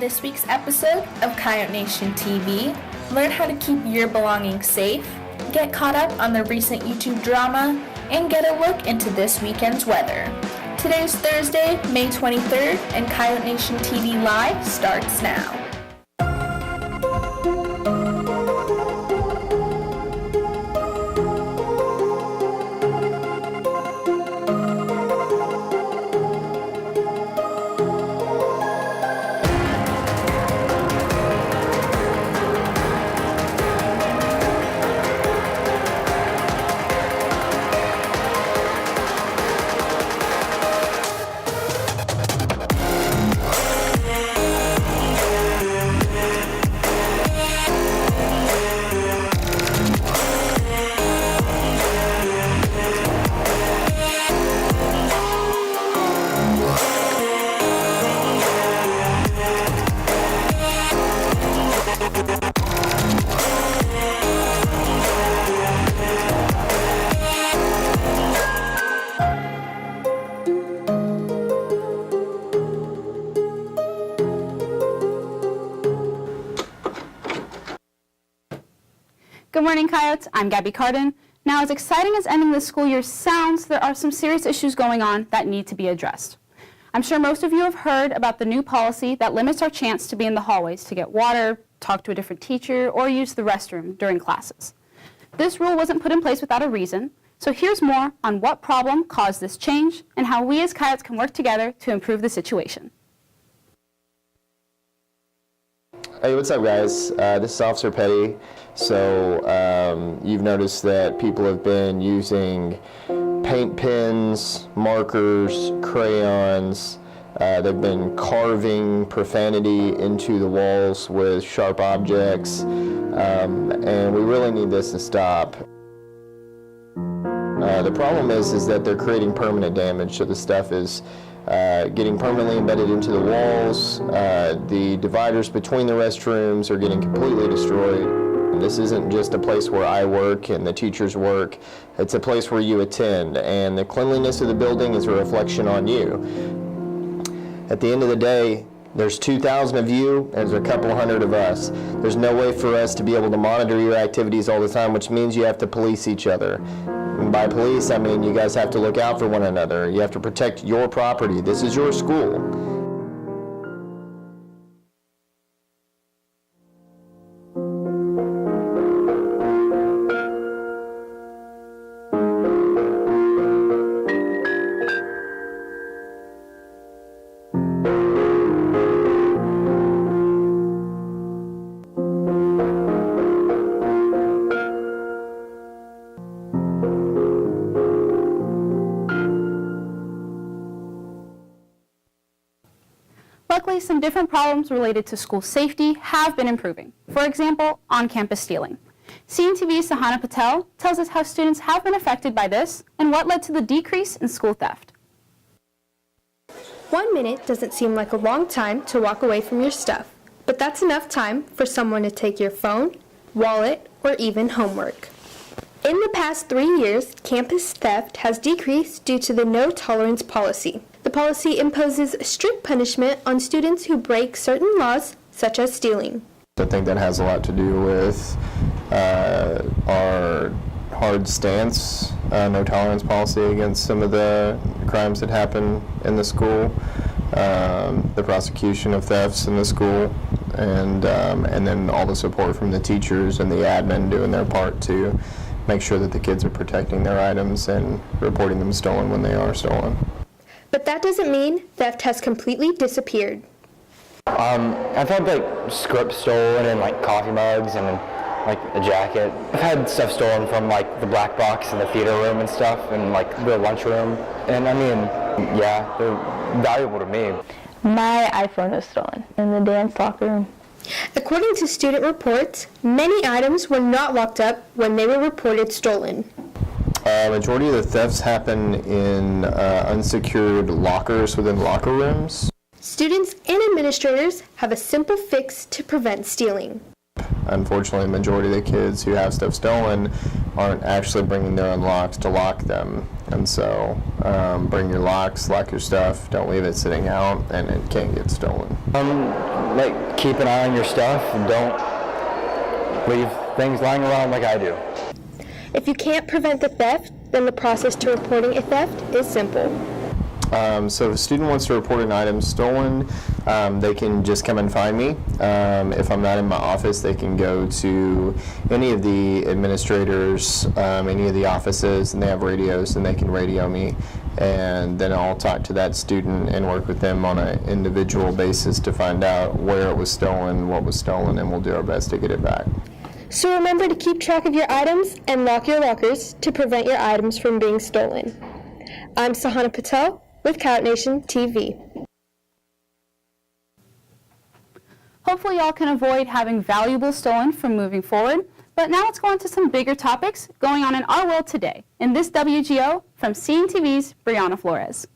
this week's episode of Coyote Nation TV, learn how to keep your belongings safe, get caught up on the recent YouTube drama, and get a look into this weekend's weather. Today's Thursday, May 23rd, and Coyote Nation TV Live starts now. Good morning, Coyotes. I'm Gabby Cardin. Now, as exciting as ending the school year sounds, there are some serious issues going on that need to be addressed. I'm sure most of you have heard about the new policy that limits our chance to be in the hallways to get water, talk to a different teacher, or use the restroom during classes. This rule wasn't put in place without a reason, so here's more on what problem caused this change and how we as Coyotes can work together to improve the situation. Hey, what's up, guys? This is Officer Petty. So you've noticed that people have been using paint pens, markers, crayons. They've been carving profanity into the walls with sharp objects, and we really need this to stop. The problem is that they're creating permanent damage, so the stuff is getting permanently embedded into the walls. The dividers between the restrooms are getting completely destroyed. This isn't just a place where I work and the teachers work. It's a place where you attend, and the cleanliness of the building is a reflection on you. At the end of the day, there's 2,000 of you and there's a couple hundred of us. There's no way for us to be able to monitor your activities all the time, which means you have to police each other. And by police, I mean you guys have to look out for one another. You have to protect your property. This is your school. Luckily, some different problems related to school safety have been improving. For example, on-campus stealing. CNTV's Sahana Patel tells us how students have been affected by this and what led to the decrease in school theft. 1 minute doesn't seem like a long time to walk away from your stuff, but that's enough time for someone to take your phone, wallet, or even homework. In the past 3 years, campus theft has decreased due to the no tolerance policy. The policy imposes strict punishment on students who break certain laws, such as stealing. I think that has a lot to do with our hard stance, no tolerance policy against some of the crimes that happen in the school, the prosecution of thefts in the school, and then all the support from the teachers and the admin doing their part to make sure that the kids are protecting their items and reporting them stolen when they are stolen. But that doesn't mean theft has completely disappeared. I've had like scripts stolen and like coffee mugs and like a jacket. I've had stuff stolen from like the black box in the theater room and stuff and like the lunchroom. And I mean, yeah, they're valuable to me. My iPhone was stolen in the dance locker room. According to student reports, many items were not locked up when they were reported stolen. Majority of the thefts happen in unsecured lockers within locker rooms. Students and administrators have a simple fix to prevent stealing. Unfortunately, the majority of the kids who have stuff stolen aren't actually bringing their own locks to lock them. And so bring your locks, lock your stuff, don't leave it sitting out, and it can't get stolen. Like, keep an eye on your stuff and don't leave things lying around like I do. If you can't prevent the theft, then the process to reporting a theft is simple. So if a student wants to report an item stolen, they can just come and find me. If I'm not in my office, they can go to any of the administrators, any of the offices, and they have radios, and they can radio me. And then I'll talk to that student and work with them on an individual basis to find out where it was stolen, what was stolen, and we'll do our best to get it back. So remember to keep track of your items and lock your lockers to prevent your items from being stolen. I'm Sahana Patel with Coyote Nation TV. Hopefully y'all can avoid having valuables stolen from moving forward, but now let's go on to some bigger topics going on in our world today. In this WGO, from Seeing TV's Brianna Flores.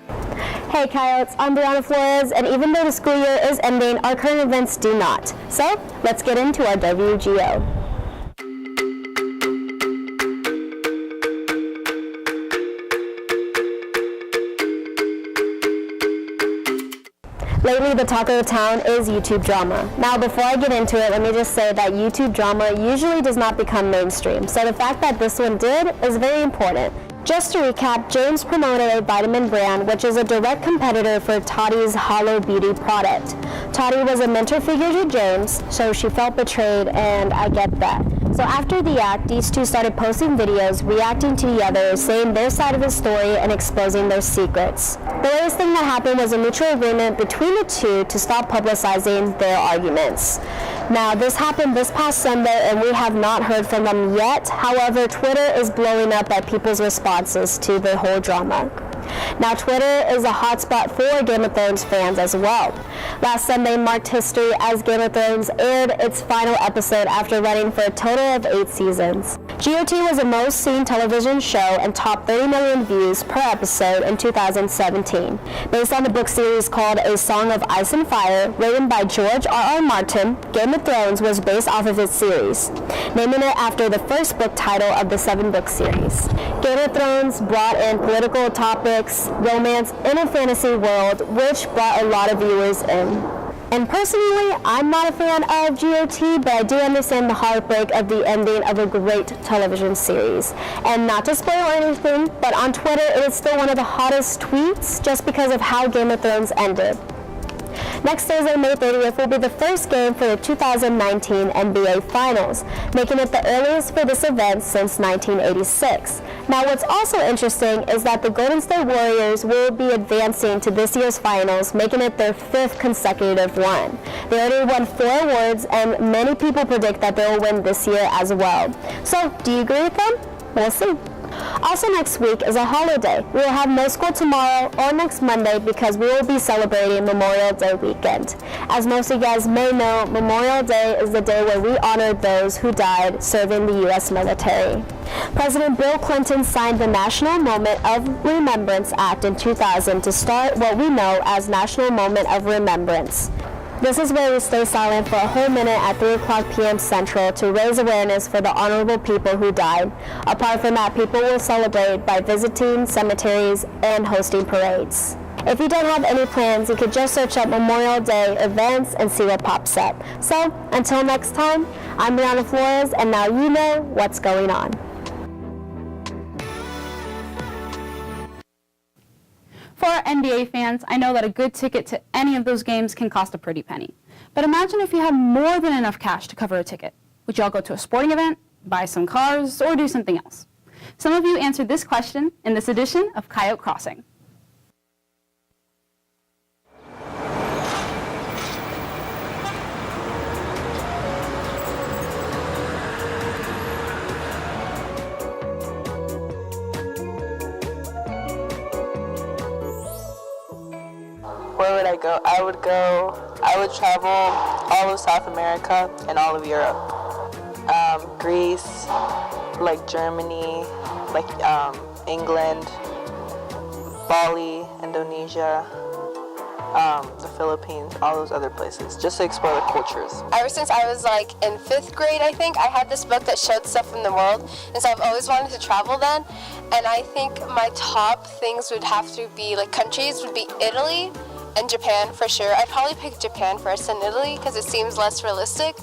Hey Coyotes, I'm Brianna Flores, and even though the school year is ending, our current events do not. So, let's get into our WGO. Lately, the talk of the town is YouTube drama. Now, before I get into it, let me just say that YouTube drama usually does not become mainstream, so the fact that this one did is very important. Just to recap, James promoted a vitamin brand, which is a direct competitor for Toddy's Hollow Beauty product. Toddy was a mentor figure to James, so she felt betrayed, and I get that. So after the act, these two started posting videos, reacting to the other, saying their side of the story and exposing their secrets. The latest thing that happened was a mutual agreement between the two to stop publicizing their arguments. Now, this happened this past Sunday, and we have not heard from them yet. However, Twitter is blowing up at people's responses to the whole drama. Now, Twitter is a hotspot for Game of Thrones fans as well. Last Sunday marked history as Game of Thrones aired its final episode after running for a total of 8 seasons. GOT was the most seen television show and topped 30 million views per episode in 2017. Based on the book series called A Song of Ice and Fire, written by George R.R. Martin, Game of Thrones was based off of its series, naming it after the first book title of the 7-book series. Game of Thrones brought in political topics, romance, and a fantasy world, which brought a lot of viewers in. And personally, I'm not a fan of GOT, but I do understand the heartbreak of the ending of a great television series. And not to spoil anything, but on Twitter it is still one of the hottest tweets just because of how Game of Thrones ended. Next Thursday, May 30th, will be the first game for the 2019 NBA Finals, making it the earliest for this event since 1986. Now, what's also interesting is that the Golden State Warriors will be advancing to this year's finals, making it their 5th consecutive one. They already won 4 awards, and many people predict that they will win this year as well. So, do you agree with them? We'll see. Also next week is a holiday. We will have no school tomorrow or next Monday because we will be celebrating Memorial Day weekend. As most of you guys may know, Memorial Day is the day where we honor those who died serving the U.S. military. President Bill Clinton signed the National Moment of Remembrance Act in 2000 to start what we know as National Moment of Remembrance. This is where we stay silent for a whole minute at 3 o'clock p.m. Central to raise awareness for the honorable people who died. Apart from that, people will celebrate by visiting cemeteries and hosting parades. If you don't have any plans, you could just search up Memorial Day events and see what pops up. So, until next time, I'm Brianna Flores, and now you know what's going on. For our NBA fans, I know that a good ticket to any of those games can cost a pretty penny. But imagine if you had more than enough cash to cover a ticket. Would y'all go to a sporting event, buy some cars, or do something else? Some of you answered this question in this edition of Coyote Crossing. Where would I go? I would travel all of South America and all of Europe. Greece, like Germany, like England, Bali, Indonesia, the Philippines, all those other places, just to explore the cultures. Ever since I was like in 5th grade, I think, I had this book that showed stuff from the world, and so I've always wanted to travel then. And I think my top things would have to be, like countries, would be Italy and Japan for sure. I'd probably pick Japan first and Italy because it seems less realistic.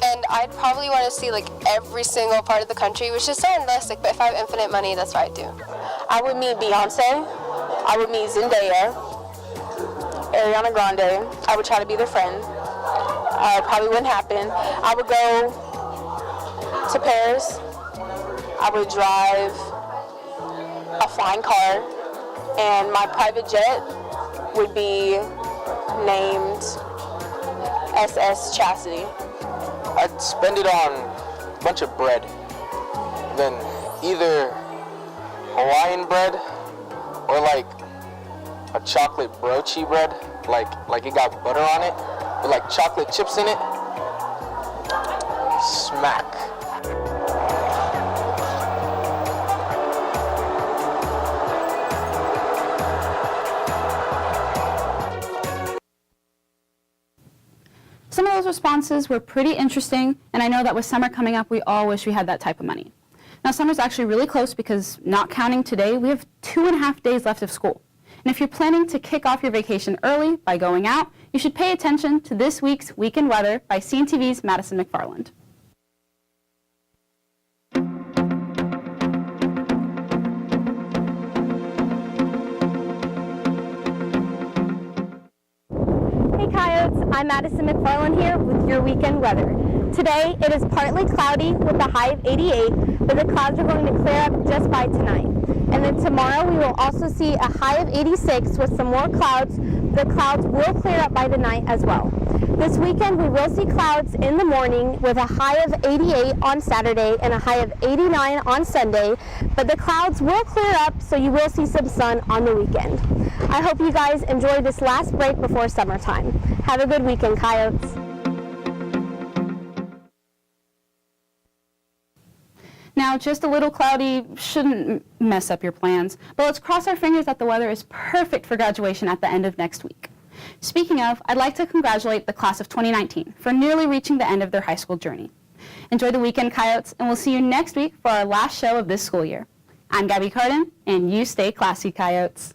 And I'd probably want to see like every single part of the country, which is so unrealistic, but if I have infinite money, that's what I'd do. I would meet Beyonce, I would meet Zendaya, Ariana Grande. I would try to be their friend. Probably wouldn't happen. I would go to Paris. I would drive a flying car, and my private jet would be named SS Chastity. I'd spend it on a bunch of bread. Then either Hawaiian bread or like a chocolate broachy bread, like it got butter on it, with like chocolate chips in it. Smack. Some of those responses were pretty interesting, and I know that with summer coming up, we all wish we had that type of money. Now, summer's actually really close because, not counting today, we have 2.5 days left of school. And if you're planning to kick off your vacation early by going out, you should pay attention to this week's Weekend Weather by CNTV's Madison McFarland. Hey Coyotes, I'm Madison McFarland here with your weekend weather. Today it is partly cloudy with a high of 88, but the clouds are going to clear up just by tonight. And then tomorrow we will also see a high of 86 with some more clouds. The clouds will clear up by the night as well. This weekend we will see clouds in the morning with a high of 88 on Saturday and a high of 89 on Sunday, but the clouds will clear up, so you will see some sun on the weekend. I hope you guys enjoy this last break before summertime. Have a good weekend, Coyotes. Now, just a little cloudy shouldn't mess up your plans, but let's cross our fingers that the weather is perfect for graduation at the end of next week. Speaking of, I'd like to congratulate the class of 2019 for nearly reaching the end of their high school journey. Enjoy the weekend, Coyotes, and we'll see you next week for our last show of this school year. I'm Gabby Cardin, and you stay classy, Coyotes.